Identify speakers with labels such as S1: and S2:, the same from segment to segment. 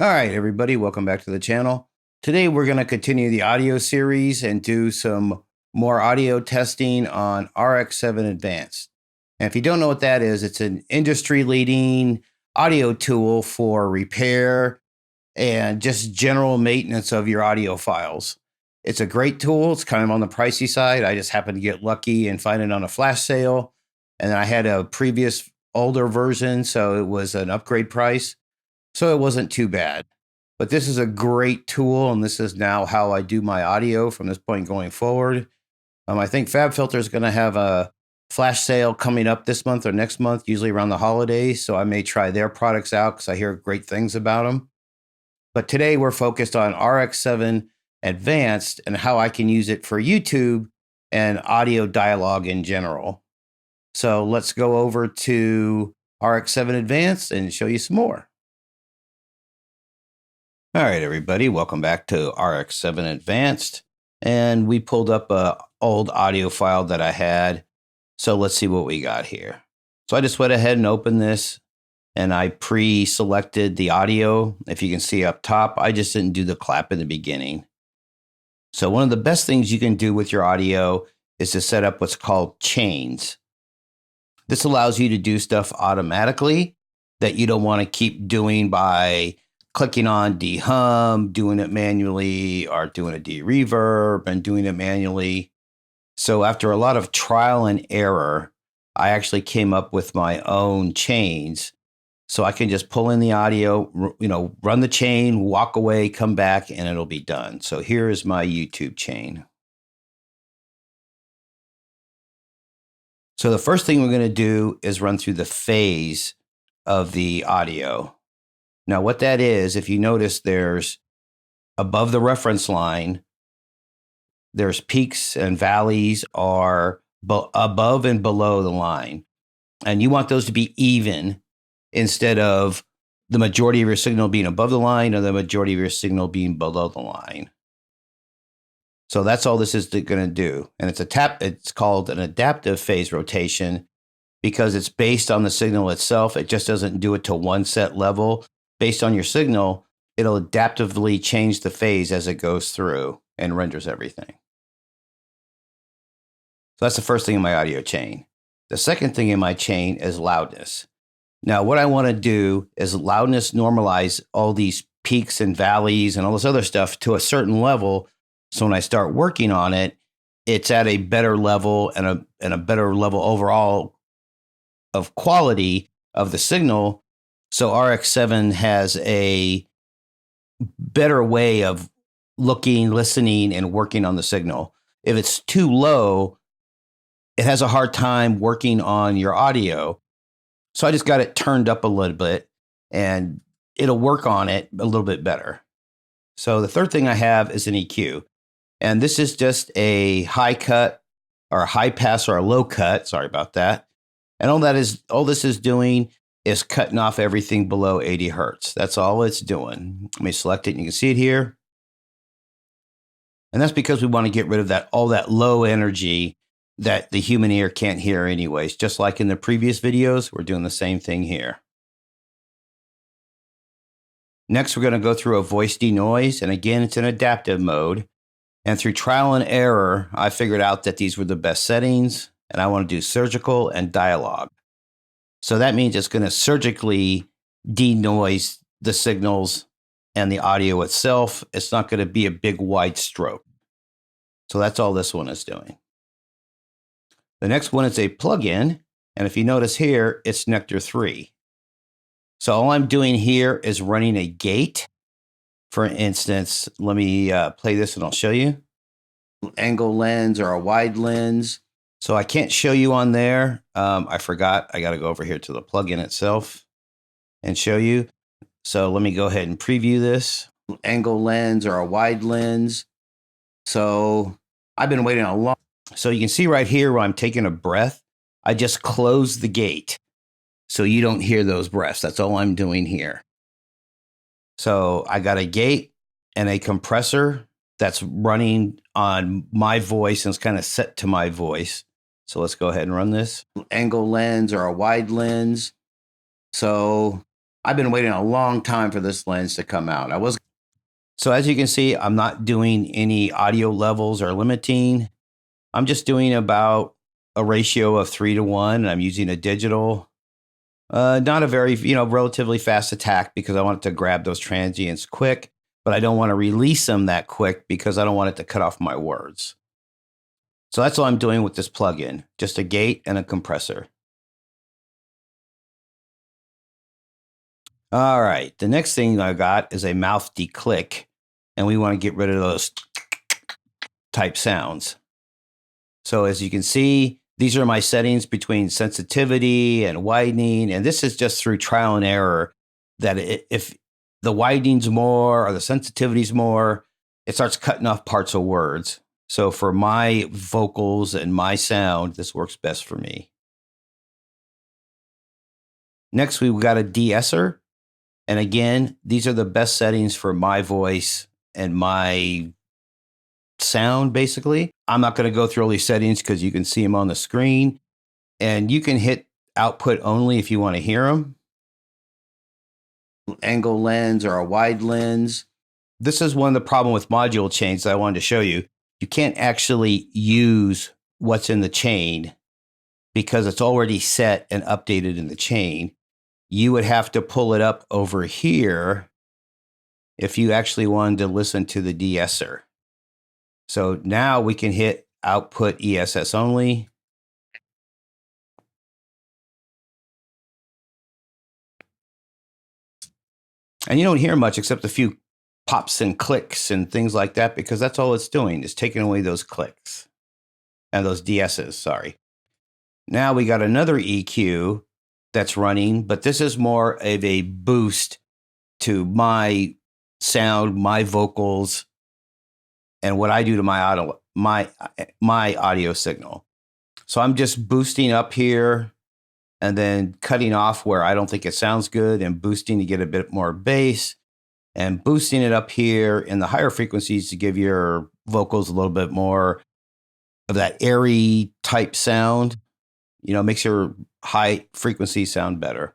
S1: All right, everybody, welcome back to the channel. Today, we're going to continue the audio series and do some more audio testing on RX-7 Advanced. And if you don't know what that is, it's an industry-leading audio tool for repair and just general maintenance of your audio files. It's a great tool. It's kind of on the pricey side. I just happened to get lucky and find it on a flash sale. And I had a previous older version, so it was an upgrade price. So it wasn't too bad. But this is a great tool, and this is now how I do my audio from this point going forward. I think FabFilter is going to have a flash sale coming up this month or next month, usually around the holidays. So I may try their products out because I hear great things about them. But today we're focused on RX-7 Advanced and how I can use it for YouTube and audio dialogue in general. So let's go over to RX-7 Advanced and show you some more. All right, everybody, welcome back to RX-7 Advanced. And we pulled up an old audio file that I had. So let's see what we got here. So I just went ahead and opened this, and I pre-selected the audio. If you can see up top, I just didn't do the clap in the beginning. So one of the best things you can do with your audio is to set up what's called chains. This allows you to do stuff automatically that you don't want to keep doing by clicking on de-hum, doing it manually, or doing a de-reverb and doing it manually. So after a lot of trial and error, I actually came up with my own chains. So I can just pull in the audio, run the chain, walk away, come back, and it'll be done. So here is my YouTube chain. So the first thing we're going to do is run through the phase of the audio. Now, what that is, if you notice, there's above the reference line, there's peaks and valleys are above and below the line. And you want those to be even instead of the majority of your signal being above the line or the majority of your signal being below the line. So that's all this is going to do. And it's called an adaptive phase rotation because it's based on the signal itself. It just doesn't do it to one set level. Based on your signal, it'll adaptively change the phase as it goes through and renders everything. So that's the first thing in my audio chain. The second thing in my chain is loudness. Now, what I want to do is loudness normalize all these peaks and valleys and all this other stuff to a certain level. So when I start working on it, it's at a better level and a better level overall of quality of the signal. So RX-7 has a better way of looking, listening, and working on the signal. If it's too low, it has a hard time working on your audio. So I just got it turned up a little bit, and it'll work on it a little bit better. So the third thing I have is an EQ. And this is just a high cut or a high pass or a low cut. Sorry about that. And all this is doing is cutting off everything below 80 hertz. That's all it's doing. Let me select it, and you can see it here. And that's because we want to get rid of all that low energy that the human ear can't hear anyways. Just like in the previous videos, we're doing the same thing here. Next, we're going to go through a voice denoise. And again, it's in adaptive mode. And through trial and error, I figured out that these were the best settings. And I want to do surgical and dialogue. So that means it's going to surgically denoise the signals and the audio itself. It's not going to be a big wide stroke. So that's all this one is doing. The next one is a plugin. And if you notice here, it's Nectar 3. So all I'm doing here is running a gate. For instance, let me play this and I'll show you. Angle lens or a wide lens. So I can't show you on there. I forgot. I got to go over here to the plugin itself and show you. So let me go ahead and preview this. Angle lens or a wide lens. So I've been waiting a long. So you can see right here where I'm taking a breath. I just close the gate so you don't hear those breaths. That's all I'm doing here. So I got a gate and a compressor that's running on my voice and it's kind of set to my voice. So let's go ahead and run this. Angle lens or a wide lens. So I've been waiting a long time for this lens to come out. So as you can see, I'm not doing any audio levels or limiting. I'm just doing about a ratio of 3-to-1. And I'm using a digital, not a very, relatively fast attack because I want it to grab those transients quick, but I don't want to release them that quick because I don't want it to cut off my words. So that's all I'm doing with this plugin, just a gate and a compressor. All right, the next thing I got is a mouth declick, and we want to get rid of those type sounds. So as you can see, these are my settings between sensitivity and widening, and this is just through trial and error that if the widening's more or the sensitivity's more, it starts cutting off parts of words. So for my vocals and my sound, this works best for me. Next, we've got a de-esser. And again, these are the best settings for my voice and my sound, basically. I'm not going to go through all these settings because you can see them on the screen. And you can hit output only if you want to hear them. Angle lens or a wide lens. This is one of the problem with module chains that I wanted to show you. You can't actually use what's in the chain because it's already set and updated in the chain. You would have to pull it up over here if you actually wanted to listen to the de-esser. So now we can hit output ESS only. And you don't hear much except a few pops and clicks and things like that because that's all it's doing is taking away those clicks and those de-essers, sorry. Now we got another EQ that's running, but this is more of a boost to my sound, my vocals, and what I do to my audio signal. So I'm just boosting up here and then cutting off where I don't think it sounds good and boosting to get a bit more bass and boosting it up here in the higher frequencies to give your vocals a little bit more of that airy type sound. Makes your high frequency sound better.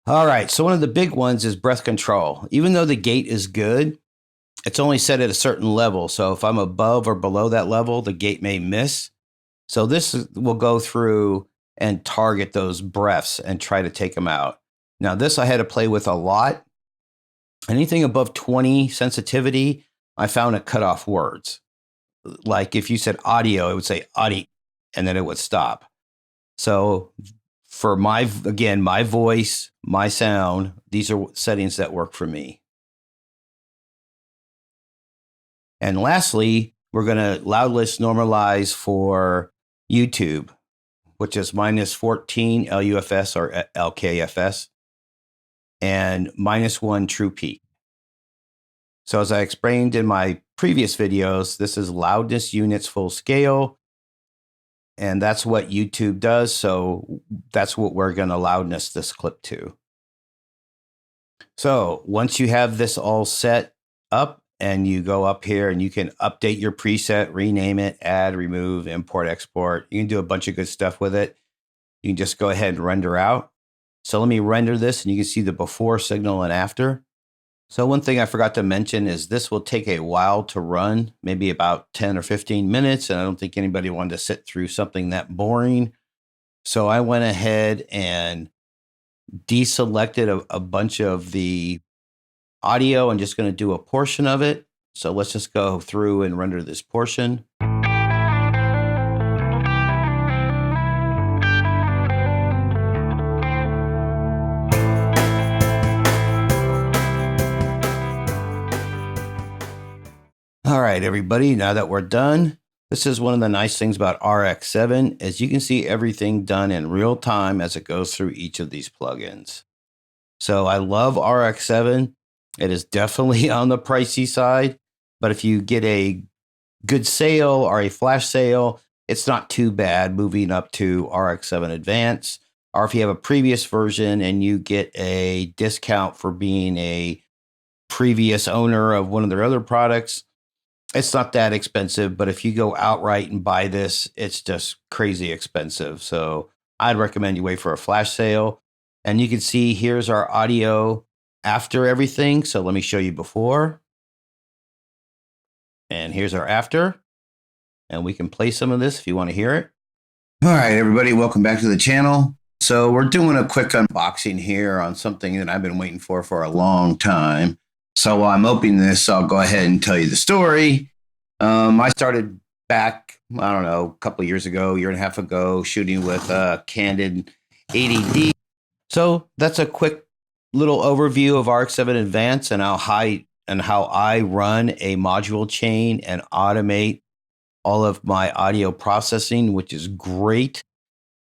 S1: All right, so one of the big ones is breath control. Even though the gate is good, it's only set at a certain level. So if I'm above or below that level, the gate may miss. So this will go through and target those breaths and try to take them out. Now this I had to play with a lot. Anything above 20 sensitivity, I found it cut off words. Like if you said audio, it would say audi, and then it would stop. So for my voice, my sound, these are settings that work for me. And lastly, we're going to loud list normalize for YouTube, which is -14 LUFS or LKFS and -1 true peak. So as I explained in my previous videos, this is loudness units full scale. And that's what YouTube does. So that's what we're going to loudness this clip to. So once you have this all set up and you go up here and you can update your preset, rename it, add, remove, import, export. You can do a bunch of good stuff with it. You can just go ahead and render out. So let me render this and you can see the before signal and after. So one thing I forgot to mention is this will take a while to run, maybe about 10 or 15 minutes. And I don't think anybody wanted to sit through something that boring. So I went ahead and deselected a bunch of the audio and just going to do a portion of it. So let's just go through and render this portion. All right, everybody, now that we're done, this is one of the nice things about RX7 is you can see everything done in real time as it goes through each of these plugins. So I love RX7. It is definitely on the pricey side, but if you get a good sale or a flash sale, it's not too bad moving up to RX7 Advanced. Or if you have a previous version and you get a discount for being a previous owner of one of their other products, it's not that expensive, but if you go outright and buy this, it's just crazy expensive. So I'd recommend you wait for a flash sale. And you can see here's our audio after everything. So let me show you before. And here's our after. And we can play some of this if you want to hear it. All right, everybody, welcome back to the channel. So we're doing a quick unboxing here on something that I've been waiting for a long time. So while I'm opening this, I'll go ahead and tell you the story. I started back, I don't know, a couple of years ago, year and a half ago, shooting with Candid 80D. So that's a quick little overview of RX-7 Advanced and how I run a module chain and automate all of my audio processing, which is great.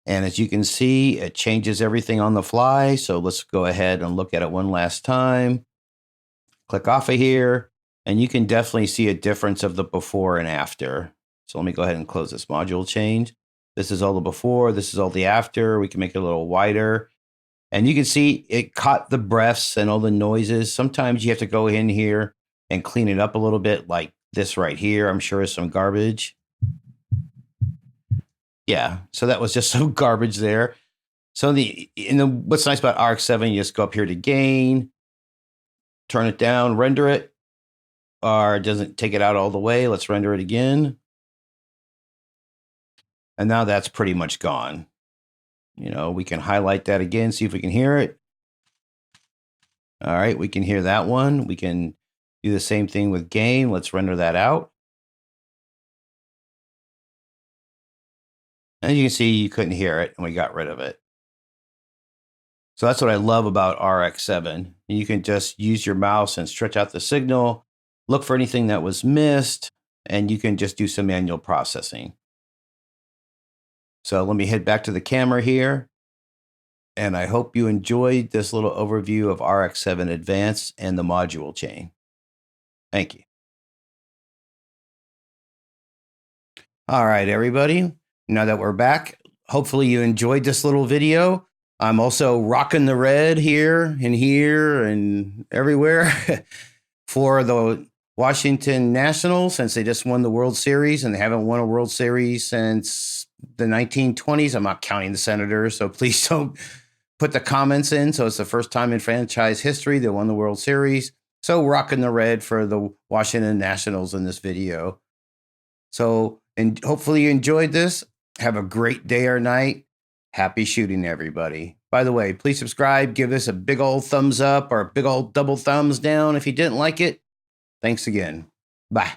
S1: And as you can see, it changes everything on the fly. So let's go ahead and look at it one last time. Click off of here, and you can definitely see a difference of the before and after. So let me go ahead and close this module change. This is all the before, this is all the after. We can make it a little wider. And you can see it caught the breaths and all the noises. Sometimes you have to go in here and clean it up a little bit, like this right here. I'm sure is some garbage. Yeah, so that was just some garbage there. So what's nice about RX-7, you just go up here to gain, turn it down, render it, or it doesn't take it out all the way. Let's render it again. And now that's pretty much gone. You know, we can highlight that again, see if we can hear it. All right, we can hear that one. We can do the same thing with gain. Let's render that out. And you can see you couldn't hear it, and we got rid of it. So that's what I love about RX-7. You can just use your mouse and stretch out the signal, look for anything that was missed, and you can just do some manual processing. So let me head back to the camera here. And I hope you enjoyed this little overview of RX-7 Advanced and the module chain. Thank you. All right, everybody. Now that we're back, hopefully you enjoyed this little video. I'm also rocking the red here and everywhere for the Washington Nationals, since they just won the World Series, and they haven't won a World Series since the 1920s. I'm not counting the Senators, so please don't put the comments in. So it's the first time in franchise history they won the World Series. So rocking the red for the Washington Nationals in this video. So, and hopefully you enjoyed this. Have a great day or night. Happy shooting, everybody. By the way, please subscribe. Give this a big old thumbs up or a big old double thumbs down if you didn't like it. Thanks again. Bye.